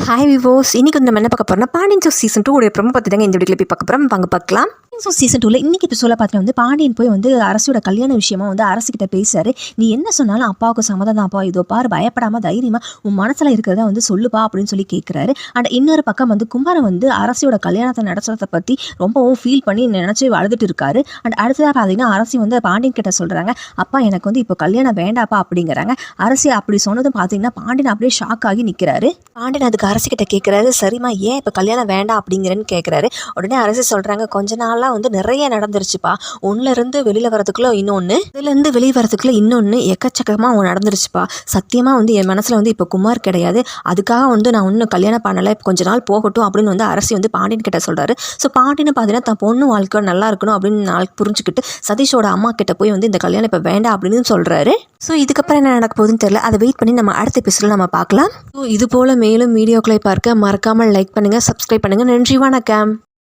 Hi விவோஸ், இன்னைக்கு வந்து நம்ம என்ன பார்க்க போறோம்னா பாண்டியன் ஸ்டோர்ஸ் சீசன் 2 உடைய ப்ரோமோ பற்றி தாங்க இந்த வீடியோவில் போய் பார்க்க போகிறோம். வாங்க பார்க்கலாம். ஸோ சீசன் 2ல இன்னைக்கு எபிசோட பார்த்தீங்கன்னா வந்து பாண்டியன் போய் வந்து அரசியோட கல்யாண விஷயமா வந்து அரசுக்கிட்ட பேசுறாரு. நீ என்ன சொன்னாலும் அப்பாவுக்கு சம்மதம் தான்ப்பா, இதோ பாரு பயப்படாம தைரியமா உன் மனசுல இருக்கிறத வந்து சொல்லுப்பா அப்படின்னு சொல்லி கேட்குறாரு. அண்ட் இன்னொரு பக்கம் வந்து குமாரன் வந்து அரசியோட கல்யாணத்தை நடத்துறதை பற்றி ரொம்பவும் ஃபீல் பண்ணி நினச்சி அழுதுட்டு இருக்காரு. அண்ட் அடுத்ததாக பார்த்தீங்கன்னா அரசி வந்து பாண்டியன் கிட்ட சொல்கிறாங்க, அப்பா எனக்கு வந்து இப்போ கல்யாணம் வேண்டாப்பா அப்படிங்கிறாங்க. அரசி அப்படி சொன்னதும் பார்த்தீங்கன்னா பாண்டியன் அப்படியே ஷாக் ஆகி நிற்கிறாரு. பாண்டியன் அதுக்கு அரசி கிட்ட கேட்குறாரு, சரிம்மா ஏன் இப்போ கல்யாணம் வேண்டாம் அப்படிங்கிறேன்னு கேட்குறாரு. உடனே அரசி சொல்கிறாங்க, கொஞ்ச நாளாக வந்து நிறைய நடந்துருச்சுப்பா, ஒன்றுலேருந்து வெளியில் வரதுக்குள்ளே இன்னொன்று, இதுலேருந்து வெளியே வரதுக்குள்ளே இன்னொன்று எக்கச்சக்கமாக நடந்துருச்சுப்பா. சத்தியமாக வந்து என் மனசில் வந்து இப்போ குமார் கிடையாது, அதுக்காக வந்து நான் இன்னும் கல்யாணம் பண்ணலை, கொஞ்ச நாள் போகட்டும் அப்படின்னு வந்து அரசி வந்து பாண்டியன் கிட்ட சொல்கிறாரு. ஸோ பாண்டியன் பார்த்தீங்கன்னா தான் பொண்ணு வாழ்க்கை நல்லா இருக்கணும் அப்படின்னு நாளைக்கு புரிஞ்சுக்கிட்டு சதீஷோட அம்மா கிட்ட போய் வந்து இந்த கல்யாணம் இப்போ வேண்டாம் அப்படின்னு சொல்கிறாரு. ஸோ இதுக்கப்புறம் என்ன நடக்க போகுதுன்னு தெரியல, அதை வெயிட் பண்ணி நம்ம அடுத்த எபிசோடில் நம்ம பார்க்கலாம். ஸோ இது போல் மேலும் வீடியோக்களை பார்க்க மறக்காமல் லைக் பண்ணுங்கள், சப்ஸ்கிரைப் பண்ணுங்கள். நன்றி, வணக்கம்.